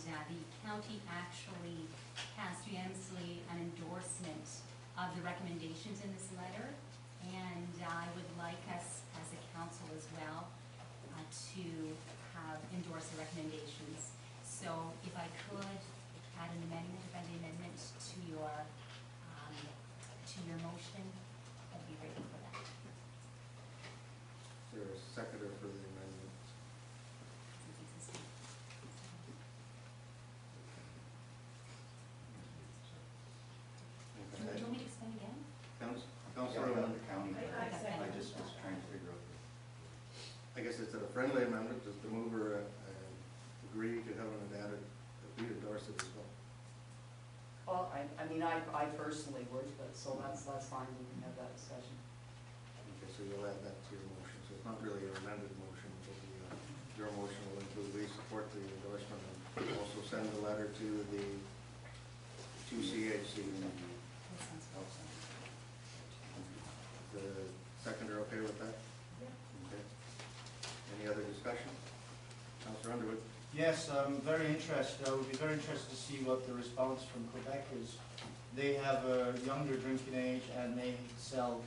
and the county actually passed unanimously an endorsement of the recommendations in this letter, and I would like us as a council as well to have endorse the recommendations. So if I could add an amendment, friendly amendment to your motion, I'd be grateful for that. Is there a seconder for the amendment? Do you want me to explain again? Councilor, the county. I just was trying to figure out. I guess it's a friendly amendment. Does the mover agree to having it added, if we endorse it as well? Well, I mean, I personally would, but so that's fine, we can have that discussion. Okay, so you'll add that to your motion. So it's not really an amended motion. It'll be, your motion will include we support the endorsement and also send the letter to the two CHC. That sounds good. The seconder okay with that? Yeah. Okay. Any other discussion? Councilor Underwood? Yes, I'm very interested. I would be very interested to see what the response from Quebec is. They have a younger drinking age and they sell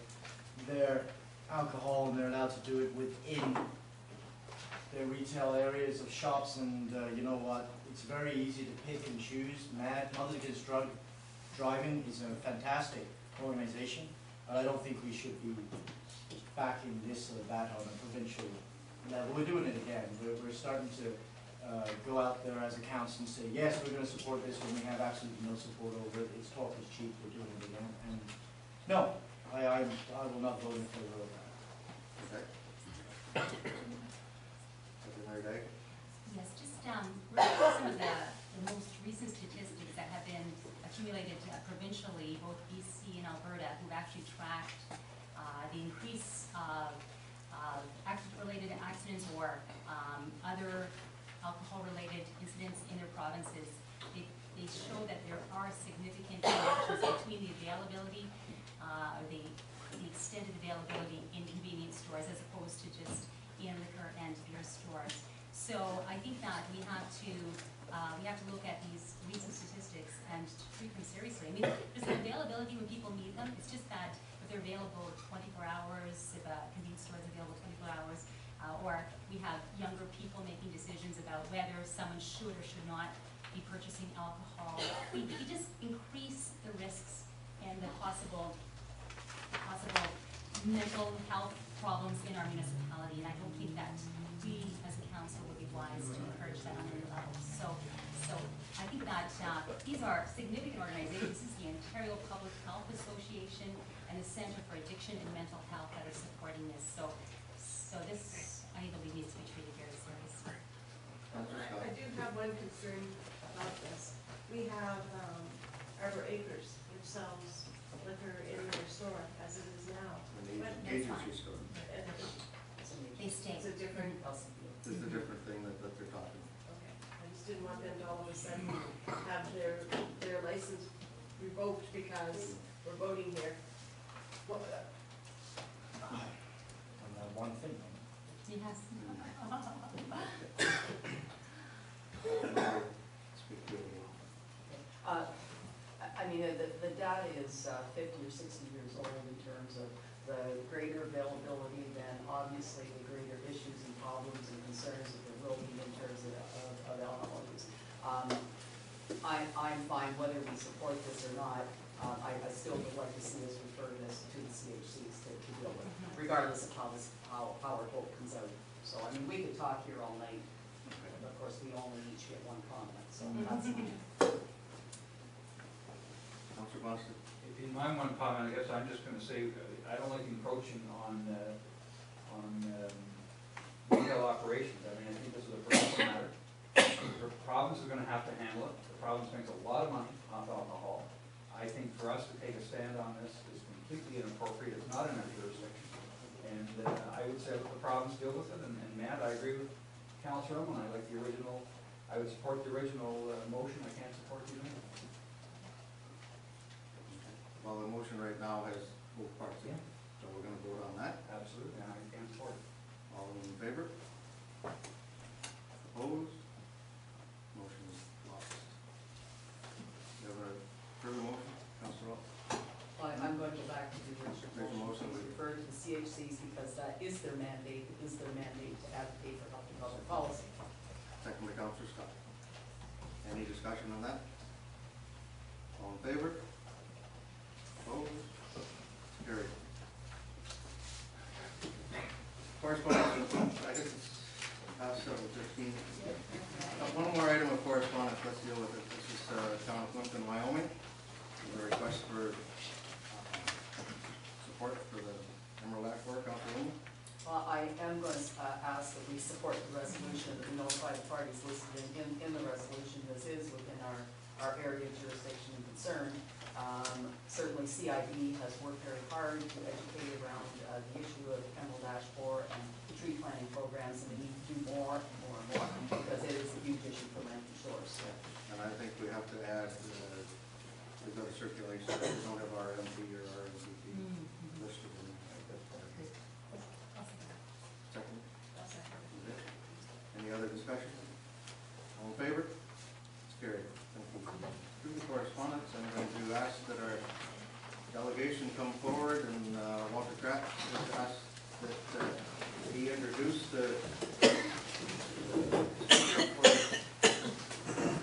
their alcohol and they're allowed to do it within their retail areas of shops, and you know what? It's very easy to pick and choose. Mothers Against Drug Driving is a fantastic organization, but I don't think we should be backing this or that on a provincial level. We're doing it again. We're starting to go out there as a council and say, yes, we're going to support this when we have absolutely no support over it. It's talk is cheap. We're doing it again. And no, I will not vote in favor of that. Okay. Councilor Day? Yes, just refer to some of the most recent statistics that have been accumulated provincially, both BC and Alberta, who've actually tracked the increase of related accidents or other alcohol-related incidents in their provinces. They show that there are significant connections between the availability, the extended availability in convenience stores as opposed to just in liquor and beer stores. So I think that we have to look at these recent statistics and to treat them seriously. I mean, there's an availability when people need them. It's just that if they're available 24 hours, if a convenience store is available 24 hours, or we have younger people making decisions about whether someone should or should not be purchasing alcohol. We just increase the risks and the possible mental health problems in our municipality, and I don't think that we as a council would be wise to encourage that on any level. So I think that these are significant organizations. This is the Ontario Public Health Association and the Centre for Addiction and Mental Health that are supporting this. So this, I believe, needs to be treated very seriously. I do have one concern about this. We have Arbor Acres, which sells liquor in their store as it is now. An But agency store. They stay. It's a different, This is a different thing that they're talking about. okay, I just didn't want them to all of a sudden have their license revoked because we're voting here. On that one thing. Yes. Speak to it. I mean, the data is 50 or 60 years old in terms of the greater availability, then obviously the greater issues and problems and concerns that there will be in terms of alcohol use. I'm fine whether we support this or not. I still would like to see us refer this to the CHCs to deal with, regardless of how our vote comes out. So, I mean, we could talk here all night. Of course, we only each get one comment, so that's fine. Councilor Boston? In my one comment, I guess I'm just going to say I don't like encroaching on retail operations. I mean, I think this is a provincial matter. The province is going to have to handle it. The province makes a lot of money off alcohol. I think for us to take a stand on this is completely inappropriate. It's not in our jurisdiction. And I would say let the province deal with it. And Matt, I agree with Councilor Owen. I like the original. I would support the original motion. I can't support the amendment. Well, the motion right now has both parts in it, so we're going to vote on that. Absolutely, and I can't support it. All in favor? Opposed? Motion is back to the original There's a motion, motion. please refer to the CHCs because that is their mandate, to advocate for healthy public policy. Second by Counselor Scott. Any discussion on that? All in favor? Opposed? Carried. Correspondence, I guess it's past 7:15. One more item of correspondence, let's deal with it. This is Town of Plimpton, Wyoming. The request for support for the Emerald Ash Borer, Counselor Luma. I am going to ask that we support the resolution, that we notify the parties listed in the resolution as is within our area of jurisdiction and concern. Certainly CIB has worked very hard to educate around the issue of emerald ash borer and tree planting programs, and we need to do more and more and more because it is a huge issue for Lambton Shores. And I think we have to add, we've got a circulation, we don't have our MP or our MVP listed in that. Second? Okay. Any other discussion? All in favor? It's carried. Thank you. Through the correspondence, I'm going to ask that our delegation come forward, and Walter Kraft has asked that he introduce the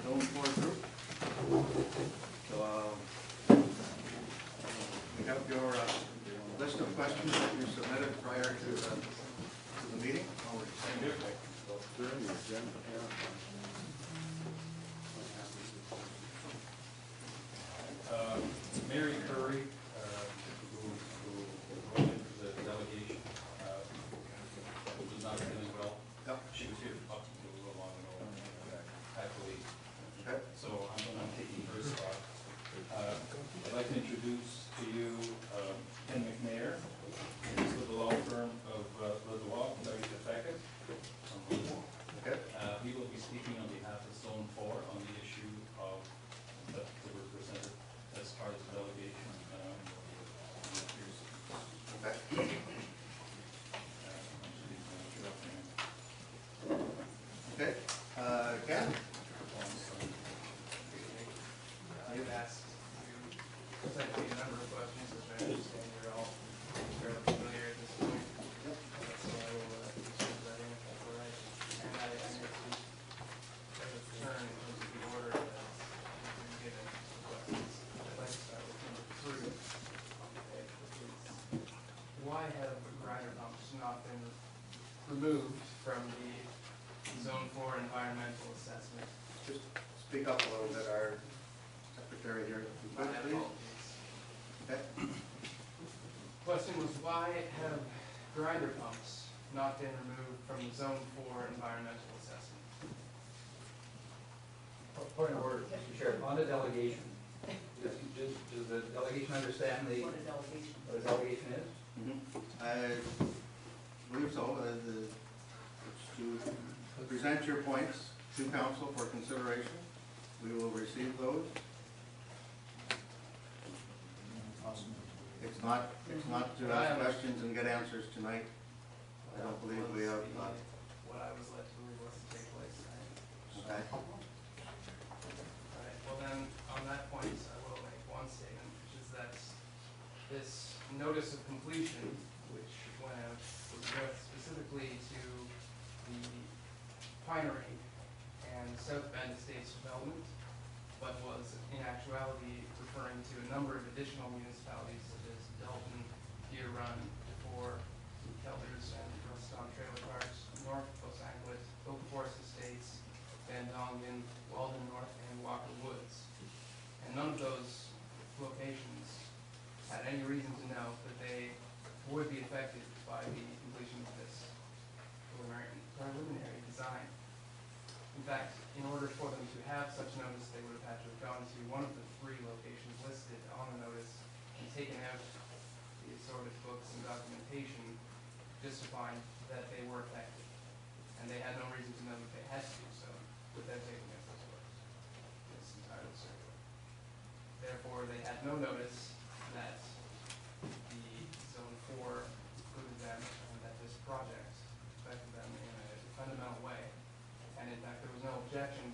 Zone 4 group. So we have your list of questions that you submitted prior to the meeting. Mary Curry, who went into the delegation, was not feeling well. Yep. She was here up until a little long ago, happily. Okay. So I'm taking her spot. I'd like to introduce to you Ken McNair. He's with the law firm of Ledois, Larry Defective. Okay. He will be speaking on behalf of Zone 4 on the issue of that were presented as part of the delegation. Okay. Okay. Ken? You've asked potentially a number of questions, which I understand you're all fairly familiar at this point. So I will discuss that in if that's all right. And I guess we have a turn in terms of the order that's been given to questions. I'd like to start with number 3. Okay, which is, why have grinder pumps not been removed from the Zone 4 environmental assessment? Just speak up a little bit, our secretary here, if you My could, please. apologies. Okay. Question was, why have grinder pumps not been removed from the Zone 4 environmental assessment? Point of order, Mr. Chair, on the delegation, does the delegation understand What a delegation. what a delegation is? I believe so. It's to present your points to council for consideration. We will receive those. It's not to ask questions and get answers tonight. I don't believe we have, What I was led to believe was to take place tonight. okay. Alright, well then, on that point, I will make one statement, which is that this notice of completion, which went out, was addressed specifically to the Pinery and South Bend Estates development, but was in actuality referring to a number of additional municipalities such as Dalton, Deer Run, DeFore, Kelders, and Ruston Trailer Parks, North Los Angeles, Oak Forest Estates, Van Dongen, Walden North, and Walker Woods. And none of those locations had any reason to know that they would be affected by the completion of this preliminary design. In fact, in order for them to have such notice, they would have had to have gone to one of the 3 locations listed on the notice and taken out the assorted books and documentation justifying that they were affected. And they had no reason to know that they had to do so without taking out those books. It's entirely circular. Therefore, they had no notice that the Zone 4 included them and that this project affected them in a fundamental way. And in fact, there was no objection